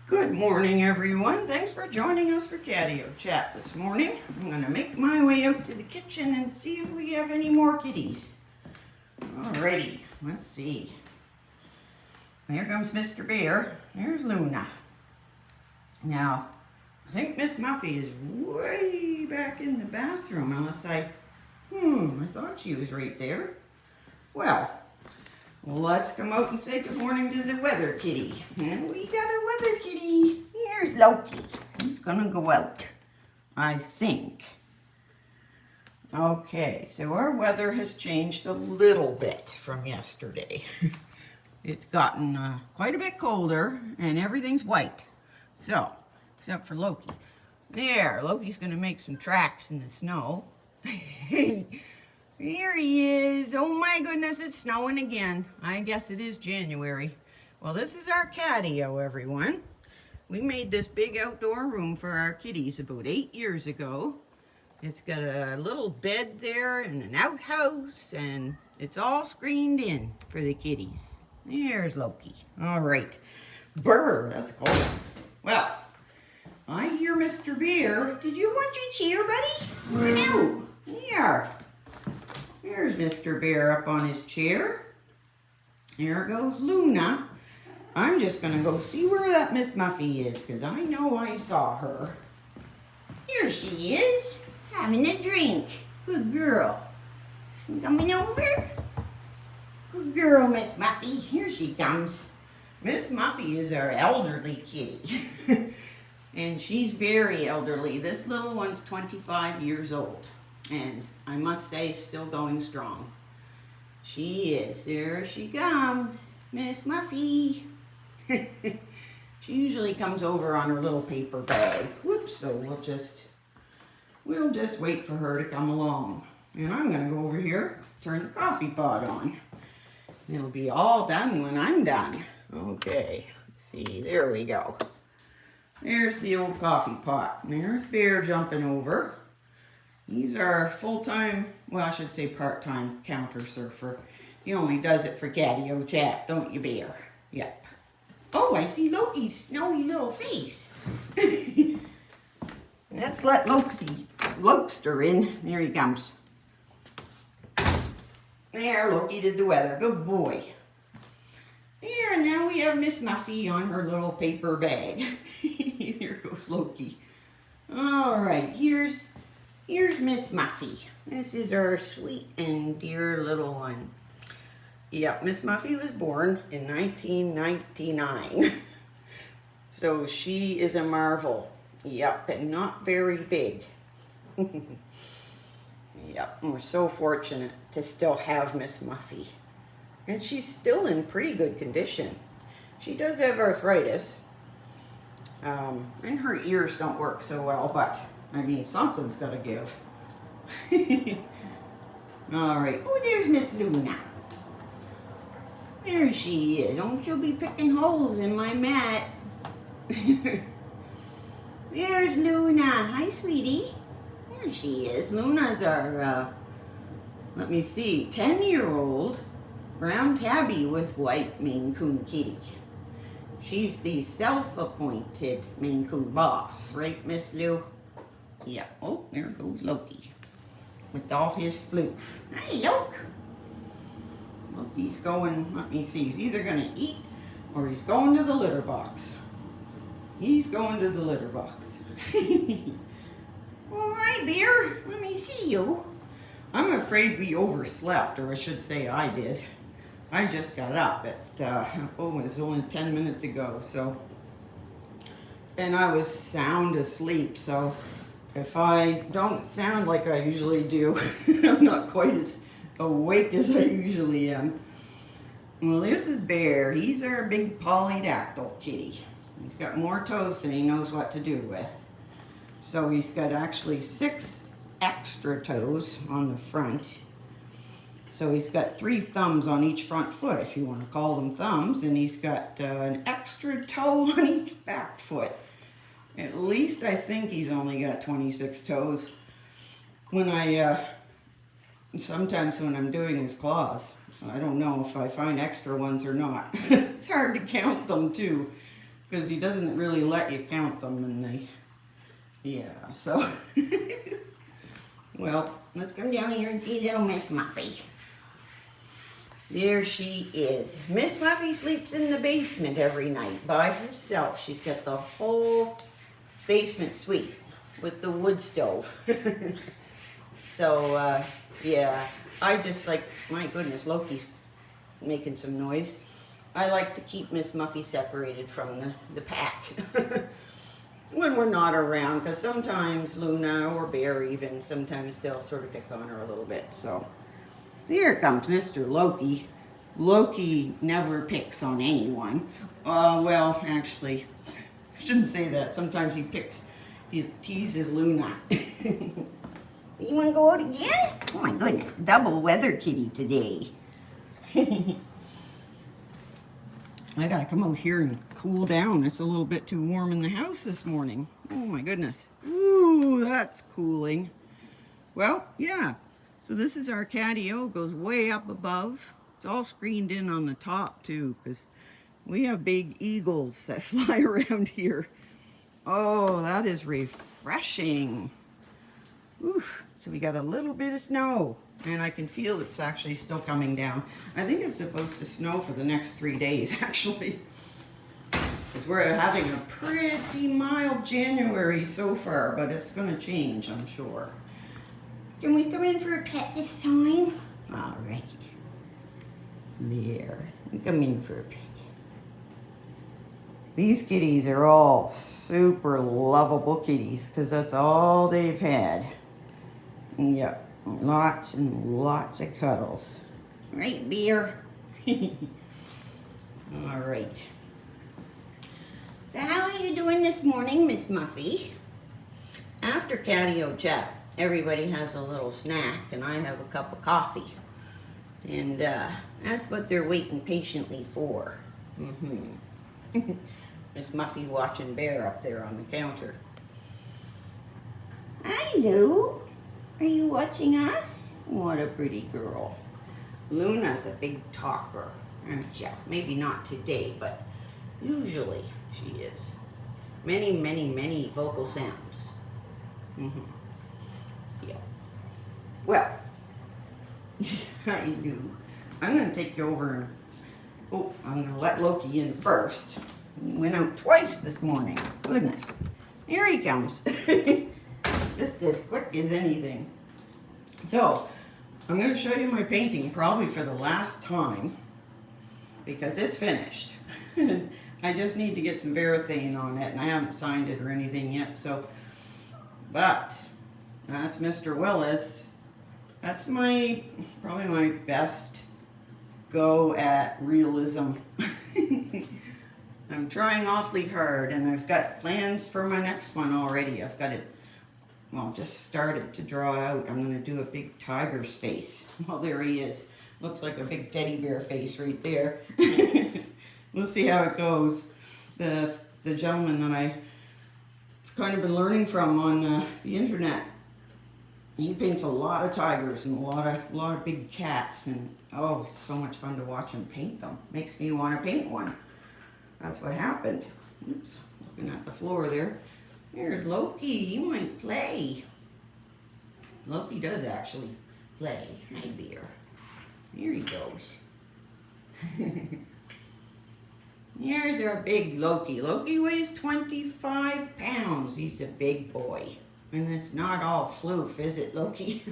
Good morning, everyone. Thanks for joining us for Catio Chat this morning. I'm going to make my way out to the kitchen and see if we have any more kitties. Alrighty, let's see. There comes Mr. Bear. There's Luna. Now, I think Miss Muffy is way back in the bathroom, unless I thought she was right there. Well, let's come out and say good morning to the weather kitty. And we got a weather kitty. Here's Loki. He's gonna go out, I think. Okay, so our weather has changed a little bit from yesterday. It's gotten quite a bit colder and everything's white. So, except for Loki. There, Loki's gonna make some tracks in the snow. Here he is. Oh my goodness, it's snowing again. I guess it is January. Well, this is our catio, everyone. We made this big outdoor room for our kitties about 8 years ago. It's got a little bed there and an outhouse, and it's all screened in for the kitties. There's Loki. All right. Brr, that's cold. Well, I hear Mr. Bear. Did you want your chair, buddy? No. Here. There's Mr. Bear up on his chair. There goes Luna. I'm just going to go see where that Miss Muffy is, because I know I saw her. Here she is, having a drink. Good girl. Coming over? Good girl, Miss Muffy. Here she comes. Miss Muffy is our elderly kitty. And she's very elderly. This little one's 25 years old. And I must say, still going strong. She is. There she comes. Miss Muffy. She usually comes over on her little paper bag. Whoops, so we'll just wait for her to come along. And I'm going to go over here, turn the coffee pot on. It'll be all done when I'm done. Okay, let's see. There we go. There's the old coffee pot. And there's Bear jumping over. He's our full-time, well, I should say part-time counter surfer. He only does it for Catio Chat, don't you, Bear? Yep. Oh, I see Loki's snowy little face. Let's let Lokster in. There he comes. There, Loki did the weather. Good boy. There, and now we have Miss Muffy on her little paper bag. Here goes Loki. All right, here's Miss Muffy. This is our sweet and dear little one. Yep, Miss Muffy was born in 1999. So she is a marvel. Yep, and not very big. Yep, and we're so fortunate to still have Miss Muffy. And she's still in pretty good condition. She does have arthritis. And her ears don't work so well, but I mean, something's got to give. All right. Oh, there's Miss Luna. There she is. Don't you be picking holes in my mat. There's Luna. Hi, sweetie. There she is. Luna's our, let me see, 10-year-old brown tabby with white mainecoon kitty. She's the self-appointed mainecoon boss, right, Miss Lou? Yeah. Oh, there goes Loki with all his floof. Hi, Loki. Loki's going, let me see, he's either going to eat or he's going to the litter box. He's going to the litter box. Well, hi, Bear. Let me see you. I'm afraid we overslept, or I should say I did. I just got up at, it was only 10 minutes ago, so, and I was sound asleep, so if I don't sound like I usually do, I'm not quite as awake as I usually am. Well, this is Bear. He's our big polydactyl kitty. He's got more toes than he knows what to do with. So he's got actually 6 extra toes on the front. So he's got 3 thumbs on each front foot, if you want to call them thumbs, and he's got an extra toe on each back foot. At least I think he's only got 26 toes. When sometimes when I'm doing his claws, I don't know if I find extra ones or not. It's hard to count them too. because he doesn't really let you count them, and yeah, so. Well, let's come down here and see little Miss Muffy. There she is. Miss Muffy sleeps in the basement every night by herself. She's got the whole basement suite with the wood stove. So, yeah, I just like, my goodness, Loki's making some noise. I like to keep Miss Muffy separated from the pack when we're not around, because sometimes Luna or Bear even, sometimes they'll sort of pick on her a little bit. So here comes Mr. Loki. Loki never picks on anyone. Well, actually, I shouldn't say that. Sometimes he teases Luna. You want to go out again? Oh my goodness, double weather kitty today. I gotta come out here and cool down. It's a little bit too warm in the house this morning. Oh my goodness. Ooh, that's cooling. Well, yeah. So this is our catio. Goes way up above. It's all screened in on the top too, because we have big eagles that fly around here. Oh, that is refreshing. Oof. So we got a little bit of snow, and I can feel it's actually still coming down. I think it's supposed to snow for the next 3 days, actually. Because we're having a pretty mild January so far, but it's going to change, I'm sure. Can we come in for a pet this time? All right. There. We come in for a pet. These kitties are all super lovable kitties, because that's all they've had. Yep, lots and lots of cuddles. Right, Beer? All right. So how are you doing this morning, Miss Muffy? After Catio Chat, everybody has a little snack, and I have a cup of coffee. And that's what they're waiting patiently for. Miss Muffy watching Bear up there on the counter. Hello. Are you watching us? What a pretty girl. Luna's a big talker, aren't ya? Maybe not today, but usually she is. Many, many, many vocal sounds. Yeah. Well, I do. I'm going to take you over and... Oh, I'm going to let Loki in first. He went out twice this morning. Goodness. Here he comes. Just as quick as anything. So, I'm going to show you my painting probably for the last time, because it's finished. I just need to get some varathane on it, and I haven't signed it or anything yet, so, but that's Mr. Willis. That's probably my best go at realism. I'm trying awfully hard, and I've got plans for my next one already. I've got it, well, just started to draw out. I'm going to do a big tiger's face. Well, there he is. Looks like a big teddy bear face right there. We'll see how it goes. The gentleman that I've kind of been learning from on the internet, he paints a lot of tigers and a lot of big cats, and oh, it's so much fun to watch him paint them. Makes me want to paint one. That's what happened. Oops, looking at the floor there. Here's Loki. He might play. Loki does actually play. Hi, Bear. Here he goes. Here's our big Loki. Loki weighs 25 pounds. He's a big boy. And it's not all floof, is it, Loki?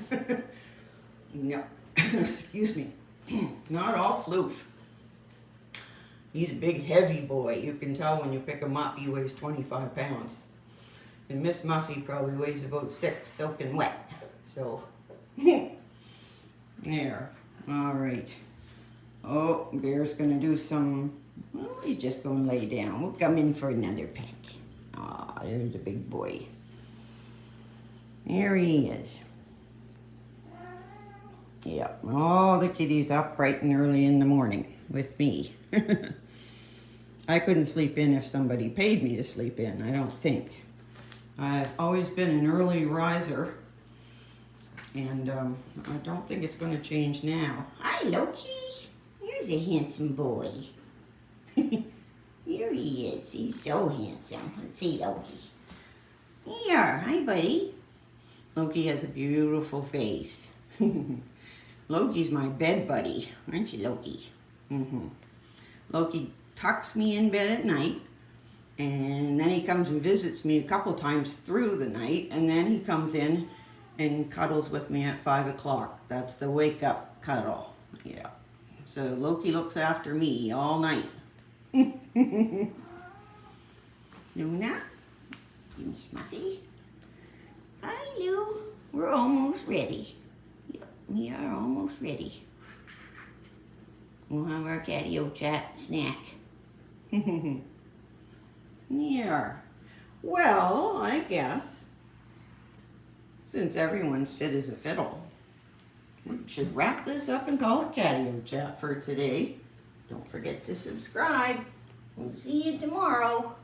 No. Excuse me. Not all floof. He's a big, heavy boy. You can tell when you pick him up, he weighs 25 pounds. And Miss Muffy probably weighs about 6, soaking wet. So, there. All right. Oh, Bear's going to do some... Well, he's just going to lay down. We'll come in for another pet. Ah, there's a big boy. There he is. Yep, all the kitties up bright and early in the morning with me. I couldn't sleep in if somebody paid me to sleep in, I don't think. I've always been an early riser, and I don't think it's going to change now. Hi, Loki. Here's a handsome boy. Here he is. He's so handsome. Let's see Loki. Here, hi buddy. Loki has a beautiful face. Loki's my bed buddy, aren't you, Loki? Loki tucks me in bed at night, and then he comes and visits me a couple times through the night, and then he comes in and cuddles with me at 5 o'clock. That's the wake up cuddle. Yeah. So Loki looks after me all night. Luna, give me Muffy. Hi, Lou. We're almost ready. Yep, we are almost ready. We'll have our Catio Chat snack. Yeah. Well, I guess since everyone's fit as a fiddle, we should wrap this up and call it Catio Chat for today. Don't forget to subscribe. We'll see you tomorrow.